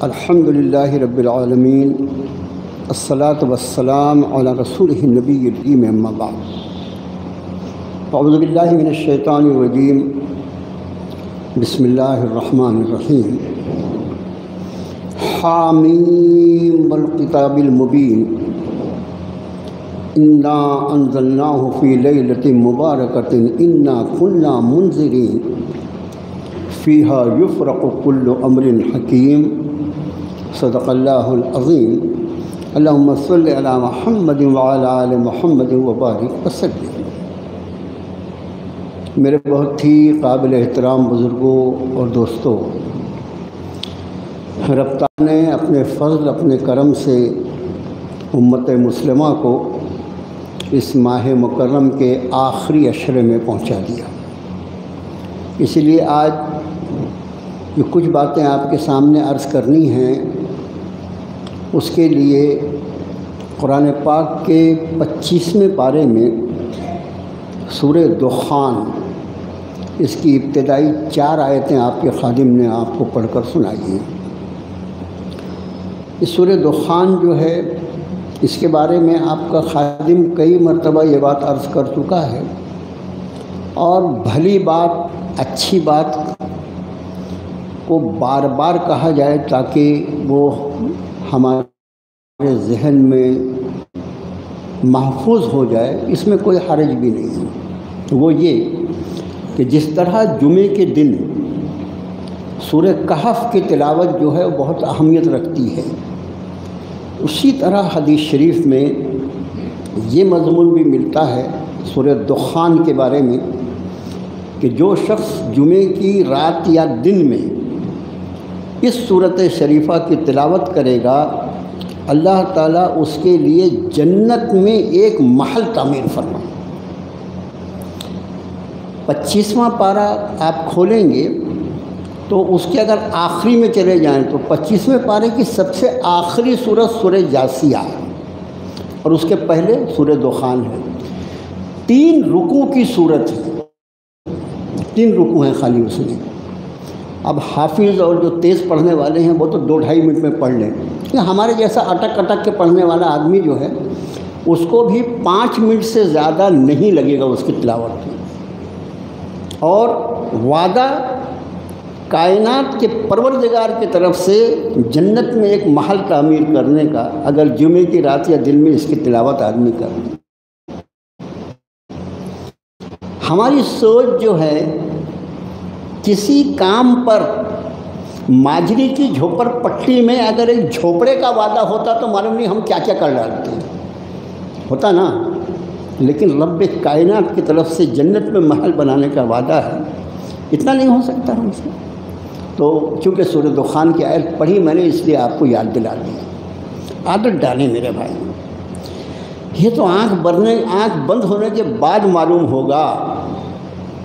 الحمدللہ رب العالمین، الصلاۃ والسلام علی رسولہ النبی الکریم، اما بعد، اعوذ باللہ من الشیطان الرجیم، بسم اللہ الرحمن الرحیم۔ حامیم والکتاب المبین، انا انزلناہ فی لیلۃ مبارکۃ انا کنا منذرین فیہا یفرق کل امر حکیم۔ صدق اللہ العظیم۔ اللہم صلی علی محمد وعلی آل محمد وبارک وسلم۔ میرے بہت ہی قابل احترام بزرگوں اور دوستوں، رب تعالیٰ نے اپنے فضل، اپنے کرم سے امت مسلمہ کو اس ماہ مکرم کے آخری عشرے میں پہنچا دیا۔ اسی لیے آج یہ کچھ باتیں آپ کے سامنے عرض کرنی ہیں، اس کے لیے قرآن پاک کے 25ویں پارے میں سورہ دخان، اس کی ابتدائی 4 آیتیں آپ کے خادم نے آپ کو پڑھ کر سنائی ہیں۔ اس سورہ دخان جو ہے، اس کے بارے میں آپ کا خادم کئی مرتبہ یہ بات عرض کر چکا ہے، اور بھلی بات، اچھی بات کو بار بار کہا جائے تاکہ وہ ہمارے ذہن میں محفوظ ہو جائے، اس میں کوئی حرج بھی نہیں ہے۔ وہ یہ کہ جس طرح جمعے کے دن سورہ کہف کی تلاوت جو ہے وہ بہت اہمیت رکھتی ہے، اسی طرح حدیث شریف میں یہ مضمون بھی ملتا ہے سورہ دخان کے بارے میں کہ جو شخص جمعے کی رات یا دن میں اس صورت شریفہ کی تلاوت کرے گا، اللہ تعالیٰ اس کے لیے جنت میں ایک محل تعمیر فرمائے۔ 25واں پارہ آپ کھولیں گے تو اس کے اگر آخری میں چلے جائیں تو 25ویں پارے کی سب سے آخری سورت سورہ جاثیہ ہے، اور اس کے پہلے سورہ دخان ہے۔ 3 رکوع کی سورت ہے، 3 رکوع ہیں خالی اس میں۔ اب حافظ اور جو تیز پڑھنے والے ہیں وہ تو 2-2.5 منٹ میں پڑھ لیں، ہمارے جیسا اٹک اٹک کے پڑھنے والا آدمی جو ہے اس کو بھی 5 منٹ سے زیادہ نہیں لگے گا اس کی تلاوت میں۔ اور وعدہ کائنات کے پروردگار کی طرف سے جنت میں ایک محل تعمیر کرنے کا، اگر جمعے کی رات یا دن میں اس کی تلاوت آدمی کرے۔ ہماری سوچ جو ہے، کسی کام پر ماجری کی جھوپڑ پٹی میں اگر ایک جھوپڑے کا وعدہ ہوتا تو معلوم نہیں ہم کیا کیا کر ڈالتے ہیں، ہوتا نا۔ لیکن رب کائنات کی طرف سے جنت میں محل بنانے کا وعدہ ہے، اتنا نہیں ہو سکتا ہم سے۔ تو چونکہ سورہ دخان کی آیت پڑھی میں نے، اس لیے آپ کو یاد دلا دیا۔ عادت ڈالیں میرے بھائی، یہ تو آنکھ بند ہونے کے بعد معلوم ہوگا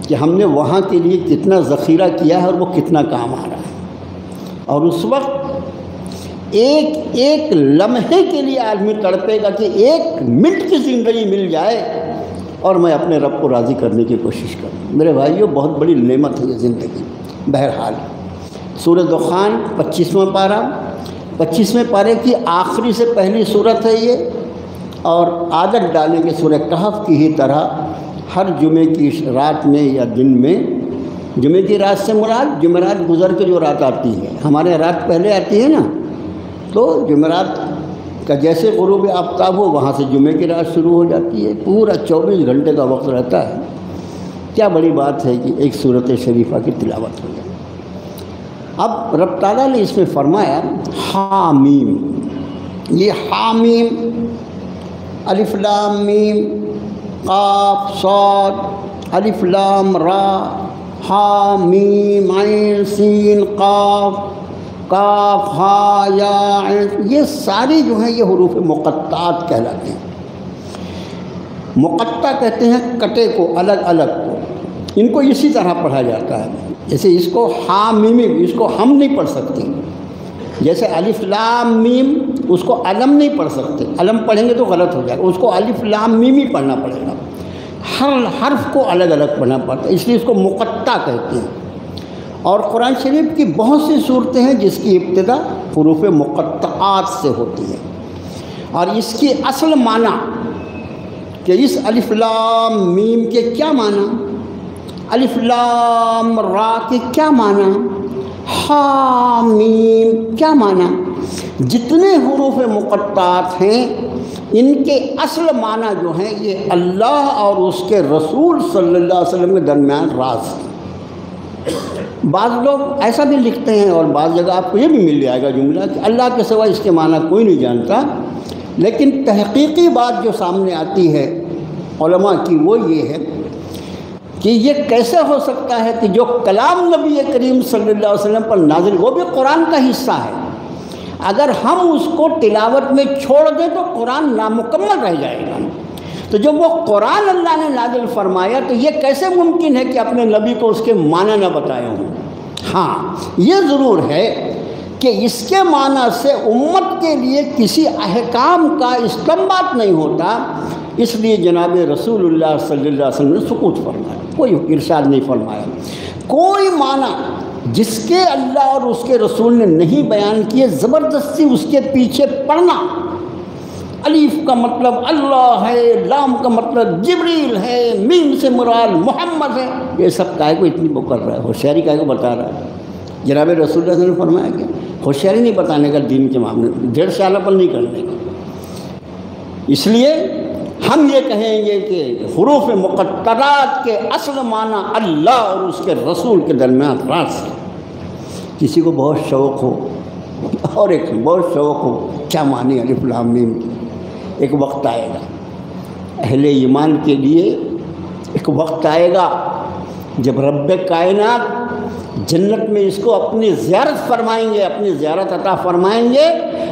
کہ ہم نے وہاں کے لیے کتنا ذخیرہ کیا ہے اور وہ کتنا کام آ رہا ہے۔ اور اس وقت ایک لمحے کے لیے آدمی تڑپے گا کہ 1 منٹ کی زندگی مل جائے اور میں اپنے رب کو راضی کرنے کی کوشش کروں۔ میرے بھائیوں، بہت بڑی نعمت ہے یہ زندگی۔ بہرحال سورہ دخان 25واں پارہ، 25ویں پارے کی آخری سے پہلی صورت ہے یہ، اور عادت ڈالیں کہ سورہ کہف کی ہی طرح ہر جمعے کی رات میں یا دن میں، جمعے کی رات سے مراد جمعرات گزر کے جو رات آتی ہے، ہمارے رات پہلے آتی ہے نا، تو جمعرات کا جیسے غروب آفتاب ہو وہاں سے جمعے کی رات شروع ہو جاتی ہے، پورا 24 گھنٹے کا وقت رہتا ہے۔ کیا بڑی بات ہے کہ ایک سورت شریفہ کی تلاوت ہو جائے۔ اب رب تعالیٰ نے اس میں فرمایا حامیم، یہ حامیم، الف لام میم، قاف صاد، الف لام را، ہا میم عین سین قاف، کاف ہا یا عین، یہ ساری جو ہیں یہ حروف مقطعات کہلاتے ہیں۔ مقطع کہتے ہیں کٹے کو، الگ الگ کو، ان کو اسی طرح پڑھا جاتا ہے۔ جیسے اس کو ہا میم، اس کو ہم نہیں پڑھ سکتے، جیسے الف لام میم، اس کو علم نہیں پڑھ سکتے، علم پڑھیں گے تو غلط ہو جائے گا، اس کو الف لام میم ہی پڑھنا پڑے گا، ہر حرف کو الگ الگ پڑھنا پڑتا ہے، اس لیے اس کو مقطع کہتے ہیں۔ اور قرآن شریف کی بہت سی صورتیں ہیں جس کی ابتدا حروف مقطعات سے ہوتی ہے، اور اس کی اصل معنی کہ اس الف لام میم کے کیا معنی، الف لام را کے کیا معنی، ہا میم کیا معنی، جتنے حروف مقطعات ہیں ان کے اصل معنی جو ہیں یہ اللہ اور اس کے رسول صلی اللہ علیہ وسلم کے درمیان راز ہے۔ بعض لوگ ایسا بھی لکھتے ہیں، اور بعض جگہ آپ کو یہ بھی مل جائے گا جملہ کہ اللہ کے سوا اس کے معنی کوئی نہیں جانتا، لیکن تحقیقی بات جو سامنے آتی ہے علماء کی وہ یہ ہے کہ یہ کیسے ہو سکتا ہے کہ جو کلام نبی کریم صلی اللہ علیہ وسلم پر نازل، وہ بھی قرآن کا حصہ ہے، اگر ہم اس کو تلاوت میں چھوڑ دیں تو قرآن نامکمل رہ جائے گا۔ تو جب وہ قرآن اللہ نے نازل فرمایا تو یہ کیسے ممکن ہے کہ اپنے نبی کو اس کے معنی نہ بتائے ہوں؟ ہاں یہ ضرور ہے کہ اس کے معنی سے امت کے لیے کسی احکام کا استنباط نہیں ہوتا، اس لیے جناب رسول اللہ صلی اللہ علیہ وسلم نے سکوت فرمایا، کوئی ارشاد نہیں فرمایا۔ کوئی معنی جس کے اللہ اور اس کے رسول نے نہیں بیان کیے، زبردستی اس کے پیچھے پڑنا، الف کا مطلب اللہ ہے، لام کا مطلب جبریل ہے، میم سے مراد محمد ہے، یہ سب کائے کو اتنی وہ کر رہا ہے، ہوشیاری کائے کو بتا رہا ہے۔ جناب رسول اللہ صلی اللہ علیہ وسلم نے فرمایا کہ ہوشیاری نہیں بتانے کا دین کے معاملے میں، ڈیڑھ سالہ پر نہیں کرنے کا۔ اس لیے ہم یہ کہیں گے کہ حروف مقطعات کے اصل معنی اللہ اور اس کے رسول کے درمیان راز ہے۔ کسی کو بہت شوق ہو اور ایک بہت شوق ہو کیا معنی الف لام میم، ایک وقت آئے گا اہل ایمان کے لیے، ایک وقت آئے گا جب رب کائنات جنت میں اس کو اپنی زیارت فرمائیں گے، اپنی زیارت عطا فرمائیں گے،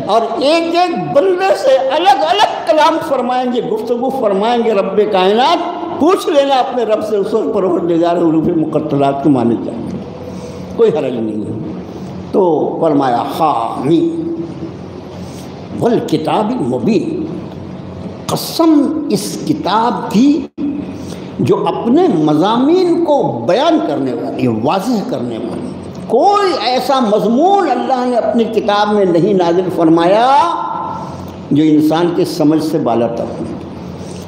اور ایک ایک بندے سے الگ الگ کلام فرمائیں گے، گفتگو فرمائیں گے رب کائنات۔ پوچھ لینا اپنے رب سے اس وقت پروردگار حروف مقطعات کے معنی کیا ہے، کوئی حرج نہیں ہے۔ تو فرمایا حامیم والکتاب المبین، قسم اس کتاب کی جو اپنے مضامین کو بیان کرنے والی، واضح کرنے والی۔ کوئی ایسا مضمون اللہ نے اپنی کتاب میں نہیں نازل فرمایا جو انسان کے سمجھ سے بالاتر ہو،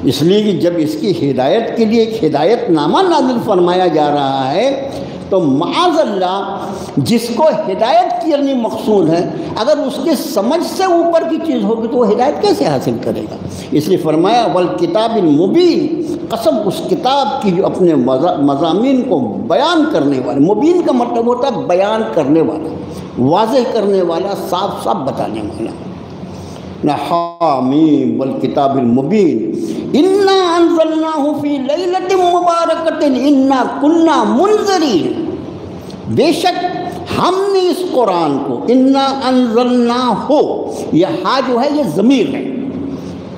اس لیے کہ جب اس کی ہدایت کے لیے ایک ہدایت نامہ نازل فرمایا جا رہا ہے تو معاذ اللہ جس کو ہدایت کرنی مقصود ہے، اگر اس کے سمجھ سے اوپر کی چیز ہوگی تو وہ ہدایت کیسے حاصل کرے گا؟ اس لیے فرمایا والکتاب المبین، قسم اس کتاب کی جو اپنے مضامین کو بیان کرنے والے، مبین کا مطلب ہوتا ہے بیان کرنے والا، واضح کرنے والا، صاف صاف بتانے والا۔ حامیم والکتاب المبین انا انزلناہ فی لیلۃ مبارکۃ انا کنا منذرین، بے شک ہم نے اس قرآن کو، انا انزلناہ، یہ ہا جو ہے یہ ضمیر ہے،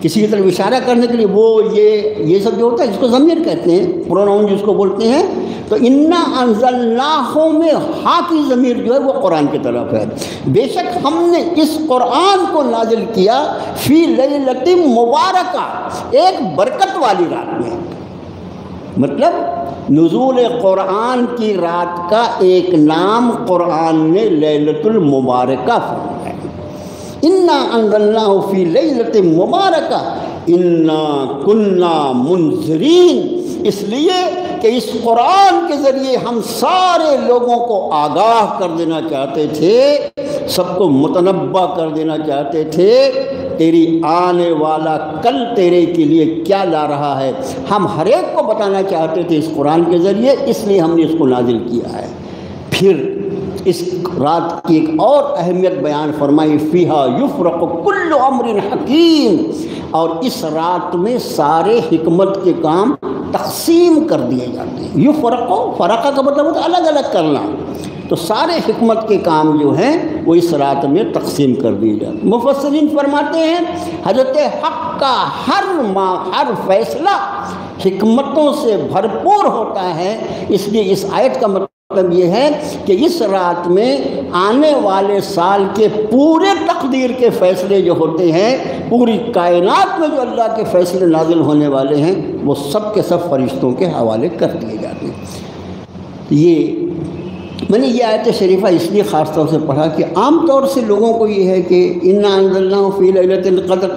کسی کی طرف اشارہ کرنے کے لیے وہ یہ سب جو ہوتا ہے جس کو ضمیر کہتے ہیں، پروناؤن جس کو بولتے ہیں، تو انا انزلناہ میں ہا کی ضمیر جو ہے وہ قرآن کی طرف ہے۔ بے شک ہم نے اس قرآن کو نازل کیا فی لیلۃ مبارکہ، ایک برکت والی رات میں، مطلب نزول قرآن کی رات کا ایک نام قرآن نے لیلۃ المبارکہ فرمایا۔ انا انزلناہ فی لیلۃ مبارکہ انا کنا منذرین، اس لیے کہ اس قرآن کے ذریعے ہم سارے لوگوں کو آگاہ کر دینا چاہتے تھے، سب کو متنبہ کر دینا چاہتے تھے، تیری آنے والا کل تیرے کے لیے کیا لا رہا ہے، ہم ہر ایک کو بتانا چاہتے تھے اس قرآن کے ذریعے، اس لیے ہم نے اس کو نازل کیا ہے۔ پھر اس رات کی ایک اور اہمیت بیان فرمائی، فیہا یفرق کل امر حکیم، اور اس رات میں سارے حکمت کے کام تقسیم کر دیے جاتے ہیں۔ یفرق، فرقہ کا مطلب ہوتا ہے الگ الگ کرنا، تو سارے حکمت کے کام جو ہیں وہ اس رات میں تقسیم کر دیے جاتے ہیں۔ مفسرین فرماتے ہیں حضرت حق کا ہر فیصلہ حکمتوں سے بھرپور ہوتا ہے، اس لیے اس آیت کا مطلب یہ ہے کہ اس رات میں آنے والے سال کے پورے تقدیر کے فیصلے جو ہوتے ہیں، پوری کائنات میں جو اللہ کے فیصلے نازل ہونے والے ہیں، وہ سب کے سب فرشتوں کے حوالے کر دیے جاتے ہیں۔ یہ میں نے یہ آیت شریفہ اس لیے خاص طور سے پڑھا کہ عام طور سے لوگوں کو یہ ہے کہ انا انزلناہ فی لیلۃ القدر،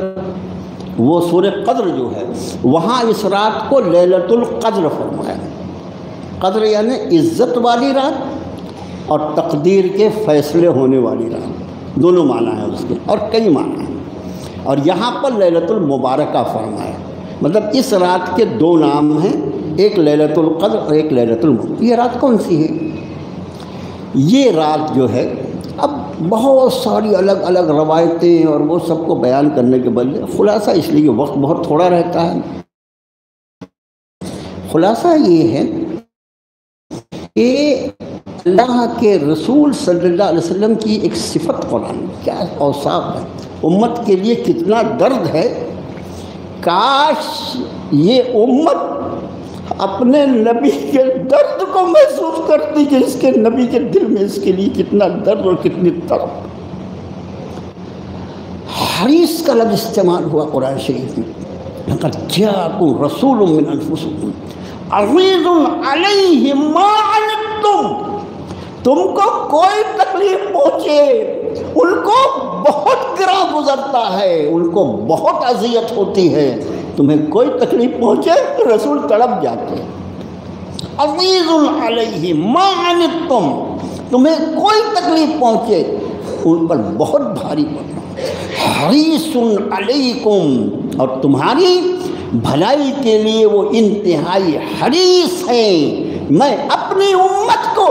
وہ سورہ قدر جو ہے وہاں اس رات کو لیلۃ القدر فرمایا ہے۔ قدر یعنی عزت والی رات اور تقدیر کے فیصلے ہونے والی رات، دونوں معنی ہیں اس کے اور کئی معنی ہیں۔ اور یہاں پر لیلۃ المبارکہ فرمایا، مطلب اس رات کے دو نام ہیں، ایک لیلۃ القدر اور ایک لیلۃ المبارکہ۔ یہ رات کون سی ہے؟ یہ رات جو ہے، اب بہت ساری الگ الگ روایتیں اور وہ سب کو بیان کرنے کے بدلے خلاصہ، اس لیے وقت بہت تھوڑا رہتا ہے، خلاصہ یہ ہے کہ اللہ کے رسول صلی اللہ علیہ وسلم کی ایک صفت قرآن کیا اوصاف ہے، امت کے لیے کتنا درد ہے۔ کاش یہ امت اپنے نبی کے درد کو محسوس کرتی کہ اس کے نبی کے دل میں اس کے لیے کتنا درد اور کتنی تڑپ۔ حریص کا لفظ استعمال ہوا قرآن شریف میں، لقد جاءکم رسول من انفسکم عزیز علیہ ما عنتم، تم کو کوئی تکلیف پہنچے ان کو بہت گراں گزرتا ہے، ان کو بہت اذیت ہوتی ہے، تمہیں کوئی تکلیف پہنچے رسول تڑپ جاتے ہیں۔ عزیز علیہ ما عنتم، تمہیں کوئی تکلیف پہنچے ان پر بہت بھاری پڑنا۔ حریص علیکم، اور تمہاری بھلائی کے لیے وہ انتہائی حریص ہیں۔ میں اپنی امت کو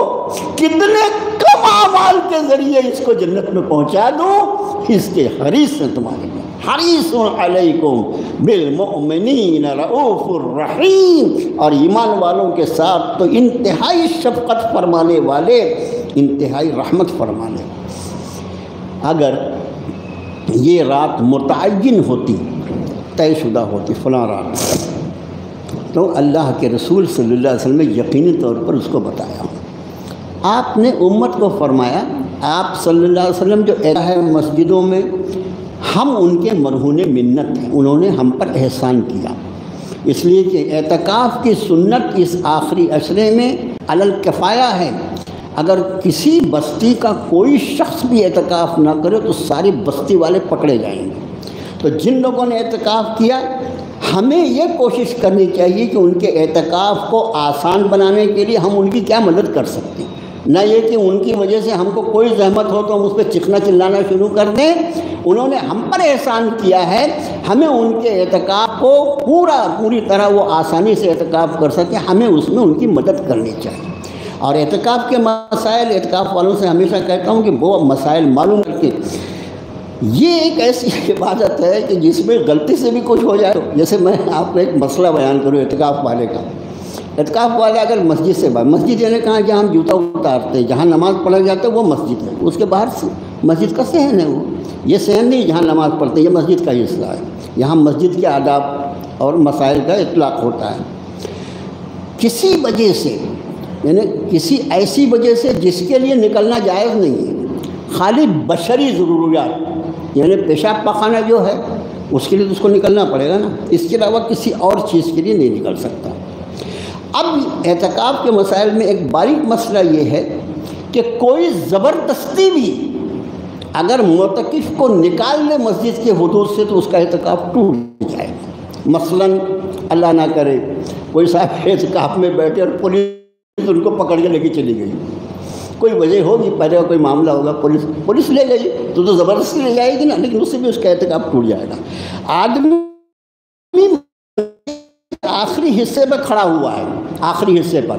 کتنے کم اعمال کے ذریعے اس کو جنت میں پہنچا دوں، اس کے حریص ہیں تمہارے لیے۔ حریص علیکم بالمؤمنین رؤوف الرحیم، اور ایمان والوں کے ساتھ تو انتہائی شفقت فرمانے والے، انتہائی رحمت فرمانے۔ اگر یہ رات متعین ہوتی، طے شدہ ہوتی فلاں رات، تو اللہ کے رسول صلی اللہ علیہ وسلم نے یقینی طور پر اس کو بتایا۔ آپ نے امت کو فرمایا، آپ صلی اللہ علیہ وسلم جو ہے مسجدوں میں، ہم ان کے مرہون منت ہیں، انہوں نے ہم پر احسان کیا، اس لیے کہ اعتکاف کی سنت اس آخری عشرے میں علی الکفایہ ہے۔ اگر کسی بستی کا کوئی شخص بھی اعتکاف نہ کرے تو ساری بستی والے پکڑے جائیں گے۔ تو جن لوگوں نے اعتکاف کیا، ہمیں یہ کوشش کرنی چاہیے کہ ان کے اعتکاف کو آسان بنانے کے لیے ہم ان کی کیا مدد کر سکتے ہیں، نہ یہ کہ ان کی وجہ سے ہم کو کوئی زحمت ہو تو ہم اس پہ چیخنا چلانا شروع کر دیں۔ انہوں نے ہم پر احسان کیا ہے، ہمیں ان کے اعتکاف کو پوری طرح وہ آسانی سے اعتکاف کر سکیں، ہمیں اس میں ان کی مدد کرنی چاہیے۔ اور اعتکاف کے مسائل، اعتکاف والوں سے ہمیشہ کہتا ہوں کہ وہ مسائل معلوم کر کے، یہ ایک ایسی عبادت ہے کہ جس میں غلطی سے بھی کچھ ہو جائے، جیسے میں آپ کو ایک مسئلہ بیان کروں اعتکاف والے کا۔ اعتکاف والے اگر مسجد سے باہر، مسجد یعنی کہاں جہاں ہم جوتا اتارتے ہیں، جہاں نماز پڑھا جاتا ہے وہ مسجد ہے، اس کے باہر سے مسجد کا صحن ہے، وہ یہ صحن نہیں جہاں نماز پڑھتے ہیں، یہ مسجد کا حصہ ہے، یہاں مسجد کے آداب اور مسائل کا اطلاق ہوتا ہے۔ کسی وجہ سے، یعنی کسی ایسی وجہ سے جس کے لیے نکلنا جائز نہیں ہے، خالی بشری ضروریات، یعنی پیشاب پاخانہ جو ہے اس کے لیے تو اس کو نکلنا پڑے گا نا، اس کے علاوہ کسی اور چیز کے لیے نہیں نکل سکتا۔ اب اعتکاف کے مسائل میں ایک باریک مسئلہ یہ ہے کہ کوئی زبردستی بھی اگر معتکف کو نکال لے مسجد کے حدود سے تو اس کا اعتکاف ٹوٹ جائے گا۔ مثلاً اللہ نہ کرے کوئی صاحب اعتکاف میں بیٹھے اور پولیس ان کو پکڑ کے لے کے چلی گئی، کوئی وجہ ہوگی، پہلے کوئی معاملہ ہوگا، پولیس لے گئی تو زبردستی لے جائے گی نا، لیکن اس سے بھی اس کا اعتکاف ٹوٹ جائے گا۔ آدمی آخری حصے پہ کھڑا ہوا ہے، آخری حصے پر،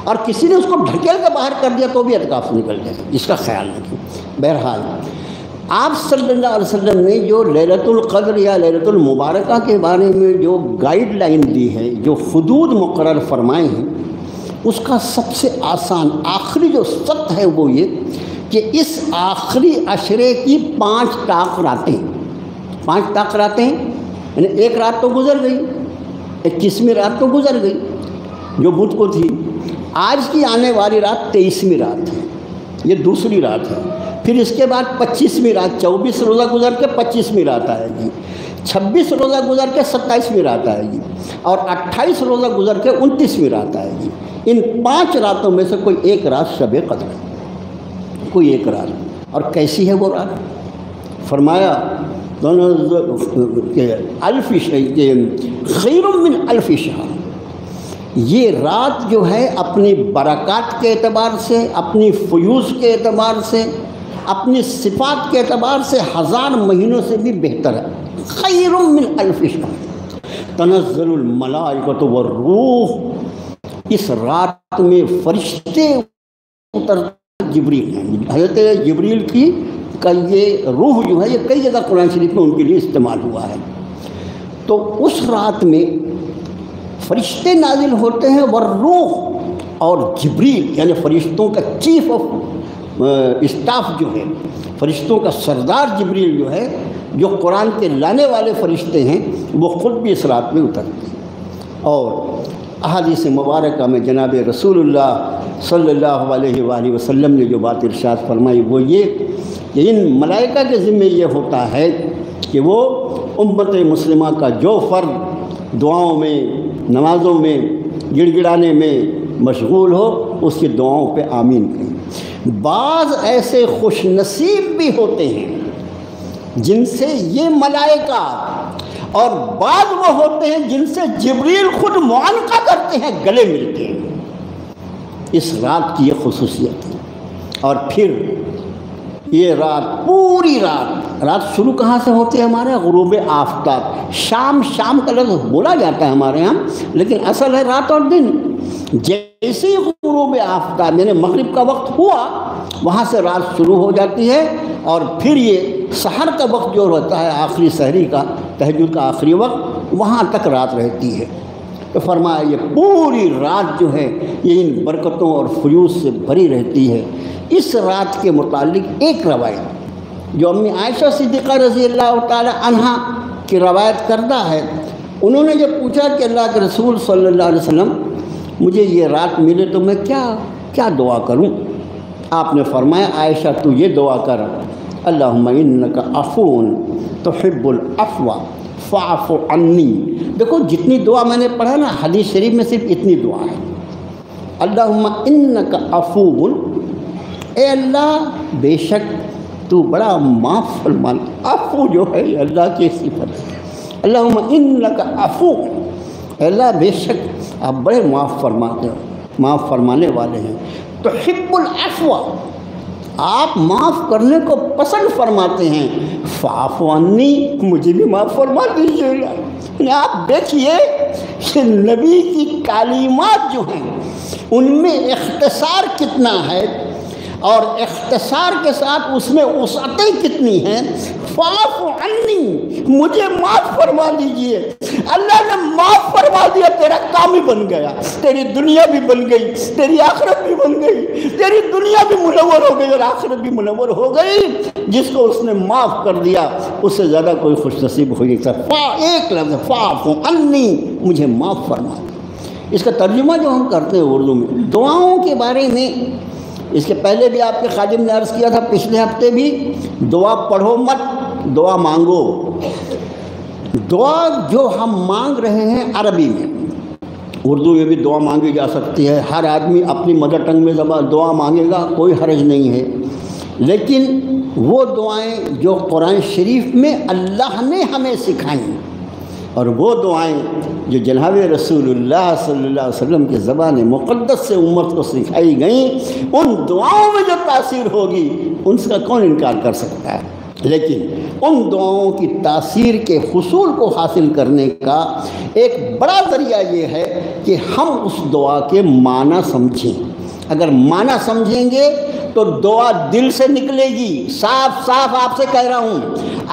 اور کسی نے اس کو ڈھکیل کے باہر کر دیا تو بھی اعتکاف نکل جائے گا، اس کا خیال رکھیں۔ بہرحال آپ صلی اللہ علیہ وسلم نے جو لیلۃ القدر یا لیلۃ المبارکہ کے بارے میں جو گائیڈ لائن دی ہے، جو حدود مقرر فرمائے ہیں، اس کا سب سے آسان آخری جو سخت ہے وہ یہ کہ اس آخری عشرے کی 5 طاق راتیں، 5 طاق راتیں، یعنی ایک رات تو گزر گئی، 21ویں رات تو گزر گئی جو بدھ کو تھی، آج کی آنے والی رات 23ویں رات ہے، یہ دوسری رات ہے۔ پھر اس کے بعد 25ویں رات، 24 روزہ گزر کے 25ویں رات آئے گی، 26 روزہ گزر کے 27ویں رات آئے گی، اور 28 روزہ گزر کے 29ویں رات آئے گی۔ ان 5 راتوں میں سے کوئی ایک رات شب قدر ہے، کوئی ایک رات۔ اور کیسی ہے وہ رات؟ فرمایا دونوں کہ خیر من الف شہر، یہ رات جو ہے اپنی برکات کے اعتبار سے، اپنی فیوز کے اعتبار سے، اپنی صفات کے اعتبار سے 1000 مہینوں سے بھی بہتر ہے۔ خیر من الف شہر تنزل الملائکۃ والروح، اس رات میں فرشتے اترتے، جبریل ہیں، حضرت جبریل کی کا یہ روح جو ہے یہ کئی جگہ قرآن شریف میں ان کے لیے استعمال ہوا ہے۔ تو اس رات میں فرشتے نازل ہوتے ہیں، والروح، اور جبریل یعنی فرشتوں کا چیف آف اسٹاف جو ہے، فرشتوں کا سردار جبریل جو ہے، جو قرآن کے لانے والے فرشتے ہیں، وہ خود بھی اس رات میں اترتے ہیں۔ اور احادیث مبارکہ میں جناب رسول اللہ صلی اللہ علیہ وآلہ وسلم نے جو بات ارشاد فرمائی وہ یہ کہ ان ملائکہ کے ذمہ یہ ہوتا ہے کہ وہ امت مسلمہ کا جو فرد دعاؤں میں، نمازوں میں، گڑ گڑانے میں مشغول ہو، اس کی دعاؤں پہ آمین کہیں۔ بعض ایسے خوش نصیب بھی ہوتے ہیں جن سے یہ ملائکہ، اور بعض وہ ہوتے ہیں جن سے جبریل خود معانقہ کرتے ہیں، گلے ملتے ہیں۔ اس رات کی یہ خصوصیت ہے۔ اور پھر یہ رات، پوری رات شروع کہاں سے ہوتی ہے ہمارے؟ غروب آفتاب، شام کا لفظ بولا جاتا ہے ہمارے یہاں، لیکن اصل ہے رات اور دن۔ جیسے ہی غروب آفتاب یعنی مغرب کا وقت ہوا، وہاں سے رات شروع ہو جاتی ہے، اور پھر یہ سحر کا وقت جو ہوتا ہے، آخری سحری کا، تہجد کا آخری وقت، وہاں تک رات رہتی ہے۔ تو فرمایا یہ پوری رات جو ہے یہ ان برکتوں اور فیوز سے بھری رہتی ہے۔ اس رات کے متعلق ایک روایت جو امی عائشہ صدیقہ رضی اللہ تعالی عنہا کی روایت کردہ ہے، انہوں نے جب پوچھا کہ اللہ کے رسول صلی اللہ علیہ وسلم مجھے یہ رات ملے تو میں کیا دعا کروں؟ آپ نے فرمایا عائشہ تو یہ دعا کر، اللہم انک عفو تحب العفو فاعف عنی۔ دیکھو جتنی دعا میں نے پڑھا نا، حدیث شریف میں صرف اتنی دعا ہے، اللہم انک عفو، اے اللہ بے شک تو بڑا معاف فرمان۔ عفو جو ہے یہ اللہ کی صفت ہے، اللہم انک عفو، اے اللہ بے شک آپ بڑے معاف فرمانے والے ہیں۔ تحب العفو، آپ معاف کرنے کو پسند فرماتے ہیں، فاعف عنی، مجھے بھی معاف فرما دیجیے گا۔ آپ دیکھیے کہ نبی کی تعلیمات جو ہیں ان میں اختصار کتنا ہے، اور اختصار کے ساتھ اس میں وسعتیں کتنی ہیں۔ فاعف عنی، مجھے معاف فرما دیجئے۔ اللہ نے معاف فرما دیا، تیرا کام ہی بن گیا، تیری دنیا بھی بن گئی، تیری آخرت بھی بن گئی، تیری دنیا بھی منور ہو گئی اور آخرت بھی منور ہو گئی۔ جس کو اس نے معاف کر دیا اس سے زیادہ کوئی خوش نصیب ہو گئی۔ ایک لفظ فاعف عنی، مجھے معاف فرما۔ اس کا ترجمہ جو ہم کرتے ہیں اردو میں دعاؤں کے بارے میں، اس کے پہلے بھی آپ کے خادم نے عرض کیا تھا پچھلے ہفتے بھی، دعا پڑھو مت، دعا مانگو۔ دعا جو ہم مانگ رہے ہیں عربی میں، اردو میں بھی دعا مانگی جا سکتی ہے، ہر آدمی اپنی مدر ٹنگ میں دعا مانگے گا، کوئی حرج نہیں ہے، لیکن وہ دعائیں جو قرآن شریف میں اللہ نے ہمیں سکھائیں، اور وہ دعائیں جو جناب رسول اللہ صلی اللہ علیہ وسلم کی زبان مقدس سے امت کو سکھائی گئیں، ان دعاؤں میں جو تاثیر ہوگی ان کا کون انکار کر سکتا ہے؟ لیکن ان دعاؤں کی تاثیر کے حصول کو حاصل کرنے کا ایک بڑا ذریعہ یہ ہے کہ ہم اس دعا کے معنی سمجھیں۔ اگر معنی سمجھیں گے تو دعا دل سے نکلے گی، صاف صاف آپ سے کہہ رہا ہوں۔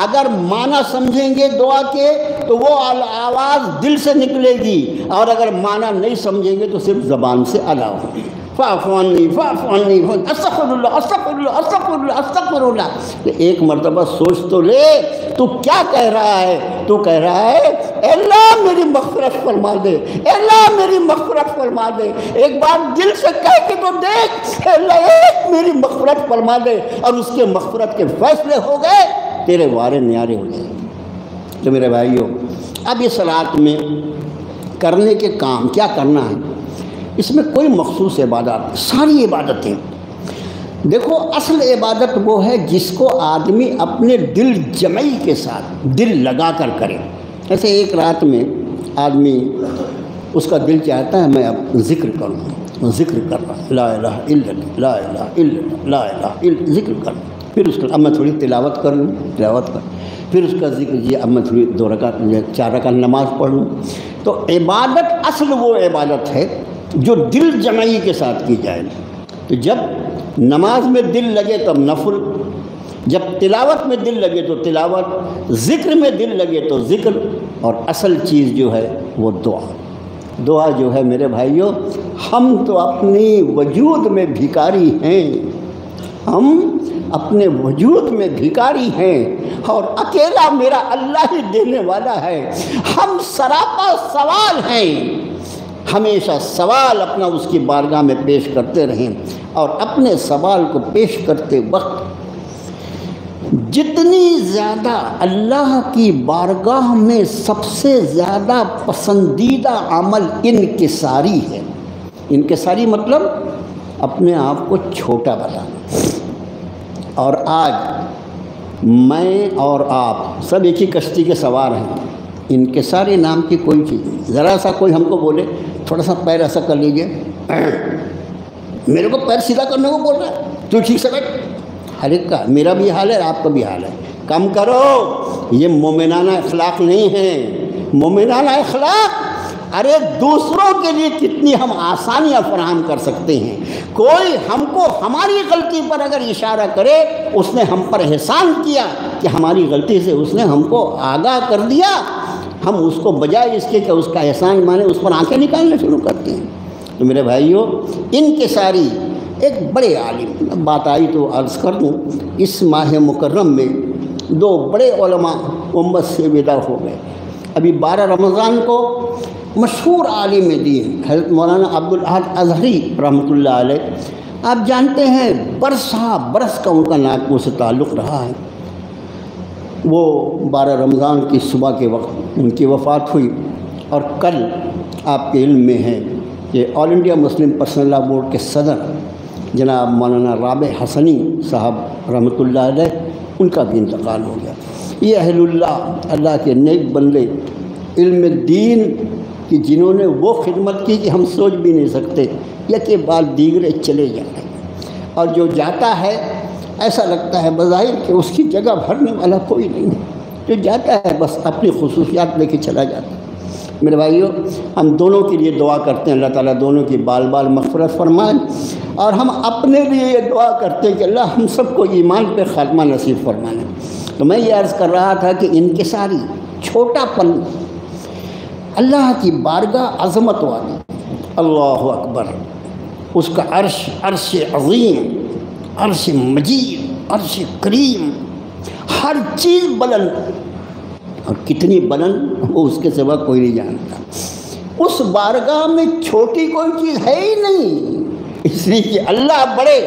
اگر معنی سمجھیں گے دعا کے تو وہ آواز دل سے نکلے گی، اور اگر معنی نہیں سمجھیں گے تو صرف زبان سے ادا ہوگی۔ فاعف عنی فاعف عنی، استغفر اللہ استغفر اللہ استغفر اللہ استغفر اللہ۔ ایک مرتبہ سوچ تو لے تو کیا کہہ رہا ہے؟ تو کہہ رہا ہے اے اللہ میری مغفرت فرما دے، اے اللہ میری مغفرت فرما دے۔ ایک بار دل سے کہہ کے تو دیکھ، اے اللہ ایک میری مغفرت فرما دے، اور اس کے مغفرت کے فیصلے ہو گئے، تیرے وارے نیارے ہو جائیں۔ تو میرے بھائیوں، اب اس رات میں کرنے کے کام کیا کرنا ہے؟ اس میں کوئی مخصوص عبادت، ساری عبادتیں۔ دیکھو اصل عبادت وہ ہے جس کو آدمی اپنے دل جمعی کے ساتھ دل لگا کر کرے۔ ایسے ایک رات میں آدمی اس کا دل چاہتا ہے میں اب ذکر کروں، ذکر کر رہا لا الہ الا اللہ لا الہ الا اللہ لا الہ الا، ذکر کر، پھر اس کا اب میں تھوڑی تلاوت کر لوں، تلاوت کر، پھر اس کا ذکر یہ اب میں تھوڑی 2 رکعت 4 رکعت نماز پڑھ لوں۔ تو عبادت اصل وہ عبادت ہے جو دل جمعی کے ساتھ کی جائے۔ تو جب نماز میں دل لگے تب نفل، جب تلاوت میں دل لگے تو تلاوت، ذکر میں دل لگے تو ذکر، اور اصل چیز جو ہے وہ دعا۔ دعا جو ہے میرے بھائیوں، ہم تو اپنی وجود میں بھکاری ہیں، ہم اپنے وجود میں بھکاری ہیں، اور اکیلا میرا اللہ ہی دینے والا ہے۔ ہم سراپا سوال ہیں، ہمیشہ سوال اپنا اس کی بارگاہ میں پیش کرتے رہیں، اور اپنے سوال کو پیش کرتے وقت جتنی زیادہ اللہ کی بارگاہ میں سب سے زیادہ پسندیدہ عمل انکساری ہے۔ انکساری مطلب اپنے آپ کو چھوٹا بنانا۔ اور آج میں اور آپ سب ایک ہی کشتی کے سوار ہیں، انکساری نام کی کوئی چیز نہیں۔ ذرا سا کوئی ہم کو بولے تھوڑا سا پیر ایسا کر لیجئے، میرے کو پیر سیدھا کرنے کو بول رہا ہے، تو ٹھیک سے بیٹھ۔ ہر ایک کا، میرا بھی حال ہے آپ کا بھی حال ہے، کم کرو، یہ مومنانہ اخلاق نہیں ہے۔ مومنانہ اخلاق، ارے دوسروں کے لیے کتنی ہم آسانیاں فراہم کر سکتے ہیں۔ کوئی ہم کو ہماری غلطی پر اگر اشارہ کرے، اس نے ہم پر احسان کیا کہ ہماری غلطی سے اس نے ہم کو آگاہ کر دیا، ہم اس کو بجائے اس کے کہ اس کا احسان مانے اس پر آنکھیں نکالنا شروع کرتے ہیں۔ تو میرے بھائیوں، انکساری ایک بڑے عالم، بات آئی تو عرض کر دوں، اس ماہ مکرم میں 2 بڑے علماء امت سے ودا ہو گئے۔ ابھی 12 رمضان کو مشہور عالم دین حضرت مولانا عبدالاحد اظہری رحمۃ اللہ علیہ، آپ جانتے ہیں برسہ برس کا ان کا ناگپور سے تعلق رہا ہے۔ وہ 12 رمضان کی صبح کے وقت ان کی وفات ہوئی، اور کل آپ کے علم میں ہے کہ all India Muslim personal law board کے صدر جناب مولانا رابع حسنی صاحب رحمۃ اللہ علیہ، ان کا بھی انتقال ہو گیا۔ یہ اہل اللہ کے نیک بندے علم دین کی جنہوں نے وہ خدمت کی کہ ہم سوچ بھی نہیں سکتے، یکے بعد دیگرے چلے جا رہے ہیں، اور جو جاتا ہے ایسا لگتا ہے بظاہر کہ اس کی جگہ بھرنے والا کوئی نہیں، جو جاتا ہے بس اپنی خصوصیات لے کے چلا جاتا ہے۔ میرے بھائیوں، ہم دونوں کے لیے دعا کرتے ہیں اللہ تعالیٰ دونوں کی بال بال مغفرت فرمائے، اور ہم اپنے لیے یہ دعا کرتے ہیں کہ اللہ ہم سب کو ایمان پہ خاتمہ نصیب فرمائے۔ تو میں یہ عرض کر رہا تھا کہ انکساری، چھوٹا پن، اللہ کی بارگاہ عظمت والی، اللہ اکبر، اس کا عرش، عرش عظیم، عرش مجید، عرش کریم، ہر چیز بلند، اور کتنی بلند وہ اس کے سوا کوئی نہیں جانتا۔ اس بارگاہ میں چھوٹی کوئی چیز ہے ہی نہیں، اس لیے کہ اللہ بڑے،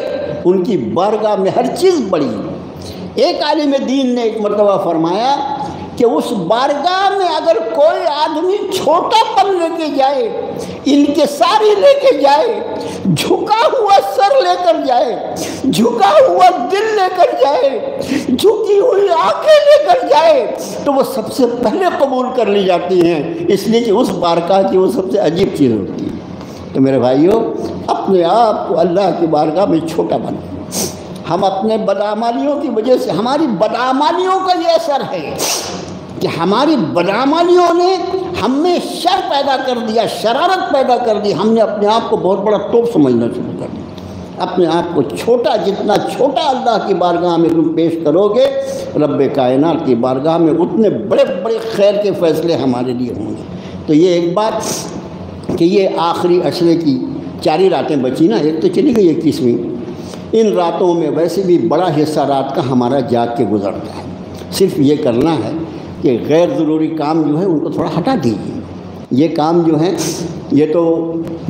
ان کی بارگاہ میں ہر چیز بڑی۔ ایک عالم دین نے ایک مرتبہ فرمایا کہ اس بارگاہ میں اگر کوئی آدمی چھوٹا پن لے کے جائے، انکساری لے کے جائے، جھکا ہوا سر لے کر جائے، جھکا ہوا دل لے کر جائے، جھکی ہوئی آنکھیں لے کر جائے، تو وہ سب سے پہلے قبول کر لی جاتی ہیں، اس لیے کہ اس بارگاہ کی وہ سب سے عجیب چیز ہوتی ہے۔ تو میرے بھائیوں، اپنے آپ کو اللہ کی بارگاہ میں چھوٹا بنائیں۔ ہم اپنے بدعمالیوں کی وجہ سے، ہماری بدعمالیوں کا یہ اثر ہے کہ ہماری بدعمالیوں نے ہم میں شر پیدا کر دیا، شرارت پیدا کر دی، ہم نے اپنے آپ کو بہت بڑا توپ سمجھنا شروع کر دیا۔ اپنے آپ کو چھوٹا، جتنا چھوٹا اللہ کی بارگاہ میں تم پیش کرو گے، رب کائنات کی بارگاہ میں اتنے بڑے بڑے خیر کے فیصلے ہمارے لیے ہوں گے۔ تو یہ ایک بات کہ یہ آخری عشرے کی 4 ہی راتیں بچی نا، ایک تو چلی گئی 21ویں، ان راتوں میں ویسے بھی بڑا حصہ رات کا ہمارا جاگ کے گزرتا ہے۔ صرف یہ کرنا ہے کہ غیر ضروری کام جو ہے ان کو تھوڑا ہٹا دیجیے۔ یہ کام جو ہیں یہ تو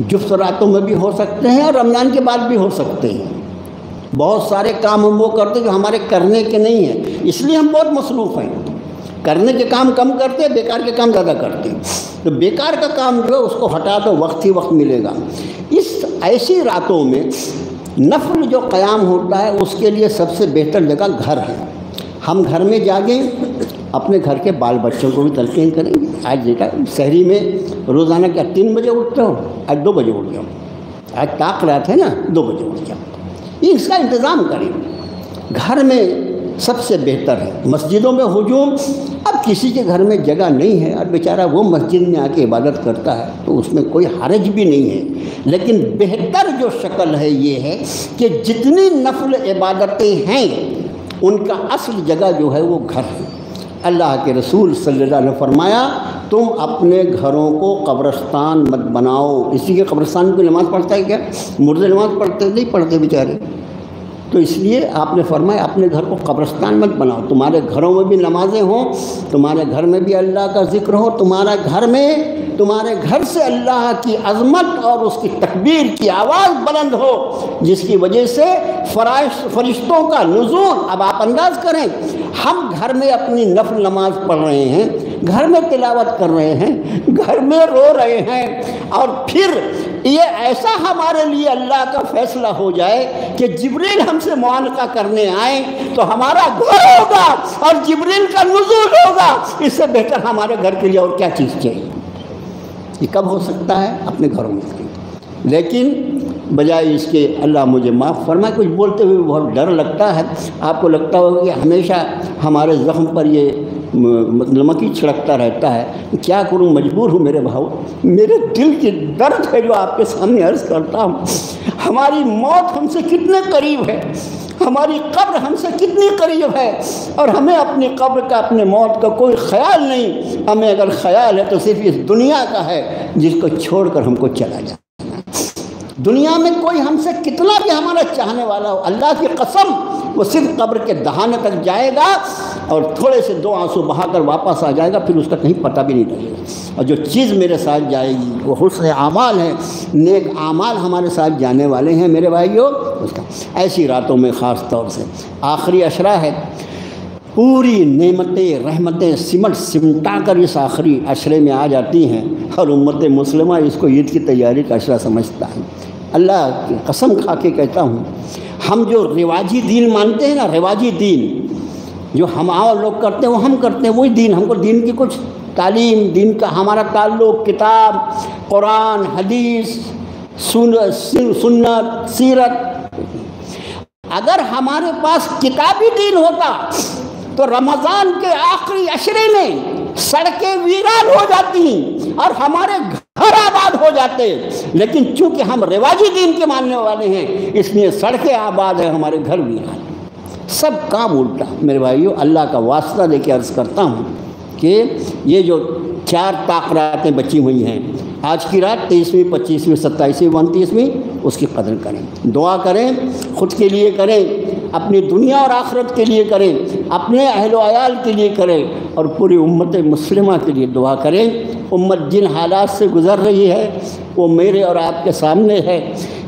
جفت راتوں میں بھی ہو سکتے ہیں اور رمضان کے بعد بھی ہو سکتے ہیں۔ بہت سارے کام ہم وہ کرتے جو ہمارے کرنے کے نہیں ہیں، اس لیے ہم بہت مصروف ہیں۔ کرنے کے کام کم کرتے ہیں، بیکار کے کام زیادہ کرتے ہیں۔ تو بیکار کا کام جو ہے اس کو ہٹا دو، وقت ہی وقت ملے گا۔ اس ایسی راتوں میں نفل جو قیام ہوتا ہے اس کے لیے سب سے بہتر جگہ گھر ہے۔ ہم گھر میں جاگیں، اپنے گھر کے بال بچوں کو بھی تلقین کریں گے۔ آج دیکھا شہری میں روزانہ کیا 3 بجے اٹھتے ہو، آج 2 بجے اٹھ جاؤ، آج طاق رات ہے نا 2 بجے اٹھ جاؤ، یہ اس کا انتظام کریں۔ گھر میں سب سے بہتر ہے۔ مسجدوں میں ہجوم، اب کسی کے گھر میں جگہ نہیں ہے اور بیچارہ وہ مسجد میں آ کے عبادت کرتا ہے تو اس میں کوئی حرج بھی نہیں ہے، لیکن بہتر جو شکل ہے یہ ہے کہ جتنی نفل عبادتیں ہیں ان کا اصل جگہ جو ہے وہ گھر ہے۔ اللہ کے رسول صلی اللہ علیہ وسلم نے فرمایا تم اپنے گھروں کو قبرستان مت بناؤ۔ اسی کے قبرستان میں کوئی نماز پڑھتا ہے کیا؟ مردے نماز پڑھتے نہیں پڑھتے بیچارے، تو اس لیے آپ نے فرمایا اپنے گھر کو قبرستان مت بناؤ۔ تمہارے گھروں میں بھی نمازیں ہوں، تمہارے گھر میں بھی اللہ کا ذکر ہو، تمہارے گھر سے اللہ کی عظمت اور اس کی تکبیر کی آواز بلند ہو، جس کی وجہ سے فرشتوں کا نزول۔ اب آپ انداز کریں، ہم گھر میں اپنی نفل نماز پڑھ رہے ہیں، گھر میں تلاوت کر رہے ہیں، گھر میں رو رہے ہیں، اور پھر یہ ایسا ہمارے لیے اللہ کا فیصلہ ہو جائے کہ جبریل ہم سے معانقہ کرنے آئیں تو ہمارا گھر ہوگا اور جبریل کا نزول ہوگا۔ اس سے بہتر ہمارے گھر کے لیے اور کیا چیز چاہیے؟ یہ کب ہو سکتا ہے؟ اپنے گھروں میں۔ لیکن بجائے اس کے اللہ مجھے معاف فرمائے، کچھ بولتے ہوئے بہت ڈر لگتا ہے۔ آپ کو لگتا ہوگا کہ ہمیشہ ہمارے زخم پر یہ نمک ہی چھڑکتا رہتا ہے، کیا کروں، مجبور ہوں میرے بھاؤ، میرے دل کی درد ہے جو آپ کے سامنے عرض کرتا ہوں۔ ہماری موت ہم سے کتنے قریب ہے، ہماری قبر ہم سے کتنی قریب ہے، اور ہمیں اپنی قبر کا، اپنے موت کا کوئی خیال نہیں۔ ہمیں اگر خیال ہے تو صرف اس دنیا کا ہے جس کو چھوڑ کر ہم کو چلا جائے۔ دنیا میں کوئی ہم سے کتنا بھی ہمارا چاہنے والا ہو، اللہ کی قسم وہ صرف قبر کے دہانے تک جائے گا اور تھوڑے سے 2 آنسو بہا کر واپس آ جائے گا، پھر اس کا کہیں پتہ بھی نہیں لگے گا۔ اور جو چیز میرے ساتھ جائے گی وہ حسن اعمال ہے، نیک اعمال ہمارے ساتھ جانے والے ہیں میرے بھائیوں۔ اس کا ایسی راتوں میں خاص طور سے آخری عشرہ ہے، پوری نعمتیں رحمتیں سمٹا کر اس آخری عشرے میں آ جاتی ہیں، اور امت مسلمہ اس کو عید کی تیاری کا عشرہ سمجھتا ہے۔ اللہ کی قسم کھا کے کہتا ہوں، ہم جو رواجی دین مانتے ہیں نا، رواجی دین جو ہم اور لوگ کرتے ہیں وہ ہم کرتے ہیں، وہی دین۔ ہم کو دین کی کچھ تعلیم، دین کا ہمارا تعلق کتاب، قرآن، حدیث، سنت، سیرت۔ اگر ہمارے پاس کتابی دین ہوتا تو رمضان کے آخری عشرے میں سڑکیں ویران ہو جاتی اور ہمارے گھر آباد ہو جاتے، لیکن چونکہ ہم رواجی دین کے ماننے والے ہیں اس لیے سڑکیں آباد ہیں، ہمارے گھر ویران۔ سب کام الٹا میرے بھائیو، اللہ کا واسطہ دے کے عرض کرتا ہوں کہ یہ جو 4 طاق راتیں بچی ہوئی ہیں، آج کی رات 23ویں، 25ویں، 27ویں، 29ویں، اس کی قدر کریں، دعا کریں، خود کے لیے کریں، اپنی دنیا اور آخرت کے لیے کریں، اپنے اہل و عیال کے لیے کریں، اور پوری امت مسلمہ کے لیے دعا کریں۔ امت جن حالات سے گزر رہی ہے وہ میرے اور آپ کے سامنے ہے۔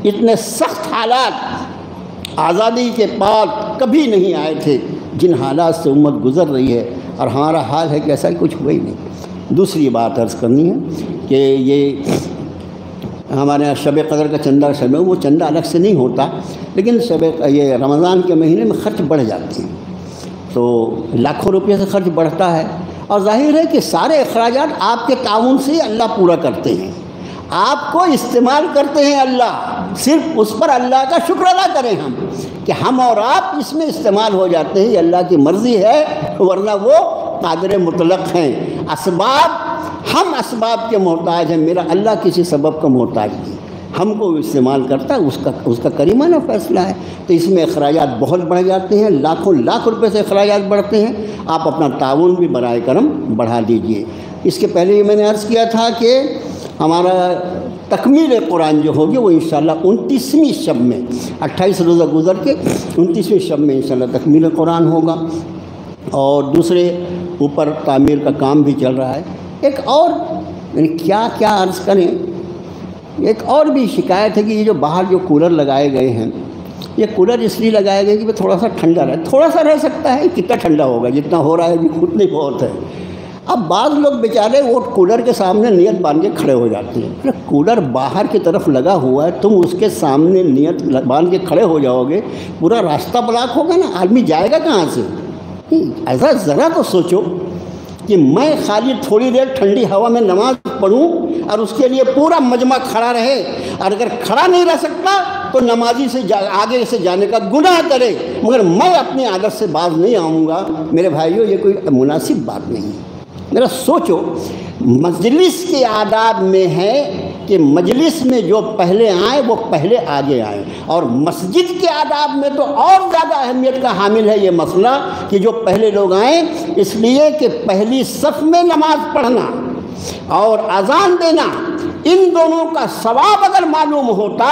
اتنے سخت حالات آزادی کے بعد کبھی نہیں آئے تھے جن حالات سے امت گزر رہی ہے، اور ہمارا حال ہے کہ ایسا کچھ ہوا ہی نہیں۔ دوسری بات عرض کرنی ہے کہ یہ ہمارے یہاں شب قدر کا چندہ وہ چندہ الگ سے نہیں ہوتا، لیکن یہ رمضان کے مہینے میں خرچ بڑھ جاتے ہیں، تو لاکھوں روپے سے خرچ بڑھتا ہے، اور ظاہر ہے کہ سارے اخراجات آپ کے تعاون سے اللہ پورا کرتے ہیں، آپ کو استعمال کرتے ہیں اللہ، صرف اس پر اللہ کا شکر ادا کریں ہم کہ ہم اور آپ اس میں استعمال ہو جاتے ہیں، یہ اللہ کی مرضی ہے، ورنہ وہ قادر مطلق ہیں۔ ہم اسباب کے محتاج ہیں، میرا اللہ کسی سبب کا محتاج نہیں، ہم کو استعمال کرتا ہے، اس کا کریمانہ فیصلہ ہے۔ تو اس میں اخراجات بہت بڑھ جاتے ہیں، لاکھوں لاکھ روپے سے اخراجات بڑھتے ہیں، آپ اپنا تعاون بھی برائے کرم بڑھا دیجئے۔ اس کے پہلے میں نے عرض کیا تھا کہ ہمارا تکمیل قرآن جو ہوگی وہ انشاءاللہ 29ویں شب میں، 28 روزہ گزر کے 29ویں شب میں انشاءاللہ تکمیل قرآن ہوگا، اور دوسرے اوپر تعمیر کا کام بھی چل رہا ہے۔ ایک اور یعنی کیا عرض کریں، ایک اور بھی شکایت ہے کہ یہ جو باہر جو کولر لگائے گئے ہیں یہ کولر اس لیے لگایا گیا کہ وہ تھوڑا سا ٹھنڈا رہے، تھوڑا سا رہ سکتا ہے، کتنا ٹھنڈا ہوگا، جتنا ہو رہا ہے ابھی اتنا ہی بہت ہے۔ اب بعض لوگ بیچارے وہ کولر کے سامنے نیت باندھ کے کھڑے ہو جاتے ہیں۔ کولر باہر کی طرف لگا ہوا ہے، تم اس کے سامنے نیت باندھ کے کھڑے ہو جاؤ گے، پورا راستہ بلاک ہوگا نا، آدمی جائے گا کہاں سے؟ ایسا ذرا تو سوچو کہ میں خالی تھوڑی دیر ٹھنڈی ہوا میں نماز پڑھوں اور اس کے لیے پورا مجمع کھڑا رہے، اور اگر کھڑا نہیں رہ سکتا تو نمازی سے آگے سے جانے کا گناہ کرے، مگر میں اپنی عادت سے باز نہیں آؤں گا۔ میرے بھائیو، یہ کوئی مناسب بات نہیں ہے۔ میرا سوچو، مجلس کے آداب میں ہے کہ مجلس میں جو پہلے آئیں وہ پہلے آگے آئیں، اور مسجد کے آداب میں تو اور زیادہ اہمیت کا حامل ہے یہ مسئلہ کہ جو پہلے لوگ آئیں، اس لیے کہ پہلی صف میں نماز پڑھنا اور اذان دینا، ان دونوں کا ثواب اگر معلوم ہوتا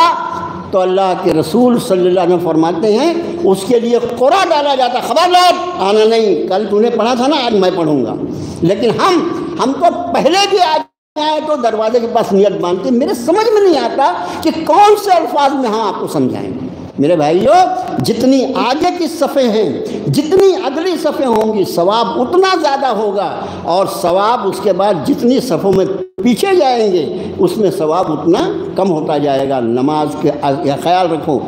تو اللہ کے رسول صلی اللہ علیہ وسلم فرماتے ہیں اس کے لیے قرعہ ڈالا جاتا، خبردار آنا نہیں، کل تو نے پڑھا تھا نا، آج میں پڑھوں گا۔ لیکن ہم تو پہلے بھی آئے تو دروازے کے پاس نیت باندھتے۔ میرے سمجھ میں نہیں آتا کہ کون سے الفاظ میں ہم آپ کو سمجھائیں۔ میرے بھائیو، جتنی آگے کی صفیں ہیں، جتنی اگلی صفیں ہوں گی، ثواب اتنا زیادہ ہوگا، اور ثواب اس کے بعد جتنی صفوں میں پیچھے جائیں گے اس میں ثواب اتنا کم ہوتا جائے گا۔ نماز کے خیال رکھو،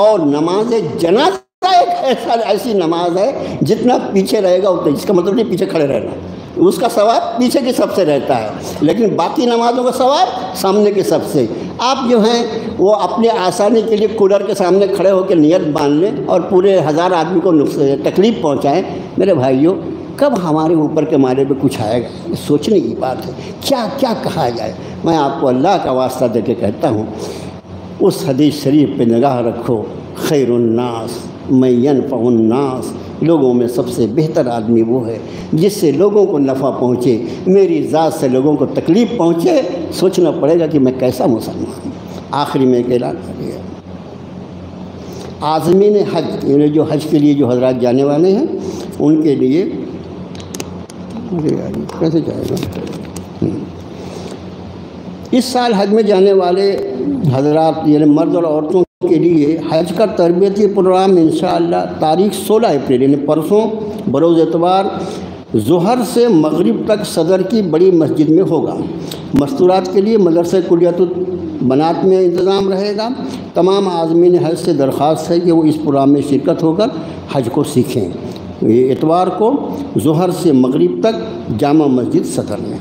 اور نماز جنازہ ایک ایسی نماز ہے جتنا پیچھے رہے گا اتنا، اس کا مطلب نہیں پیچھے کھڑے رہنا، اس کا ثواب پیچھے کی صف سے رہتا ہے، لیکن باقی نمازوں کا ثواب سامنے کی صف سے۔ آپ جو ہیں وہ اپنے آسانی کے لیے کولر کے سامنے کھڑے ہو کے نیت باندھ لیں اور پورے 1000 آدمی کو تکلیف پہنچائیں۔ میرے بھائیوں، کب ہمارے اوپر کے مارے پہ کچھ آئے گا؟ یہ سوچنے کی بات ہے، کیا کیا کہا جائے۔ میں آپ کو اللہ کا واسطہ دے کے کہتا ہوں، اس حدیث شریف پہ نگاہ رکھو، خیر الناس من ینفع الناس، لوگوں میں سب سے بہتر آدمی وہ ہے جس سے لوگوں کو نفع پہنچے، میری ذات سے لوگوں کو تکلیف پہنچے۔ سوچنا پڑے گا کہ میں کیسا مسلمان ہوں۔ آخری میں ایک اعلان کر دیا، عازمین حج، یعنی جو حج کے لیے جو حضرات جانے والے ہیں ان کے لیے کیسے جائے گا، اس سال حج میں جانے والے حضرات یعنی مرد اور عورتوں کے لیے حج کا تربیتی پروگرام انشاءاللہ تاریخ 16 اپریل یعنی پرسوں بروز اتوار ظہر سے مغرب تک صدر کی بڑی مسجد میں ہوگا۔ مستورات کے لیے مدرسہ کلیت البنات میں انتظام رہے گا۔ تمام عازمین حج سے درخواست ہے کہ وہ اس پروگرام میں شرکت ہو کر حج کو سیکھیں۔ یہ اتوار کو ظہر سے مغرب تک جامع مسجد صدر میں۔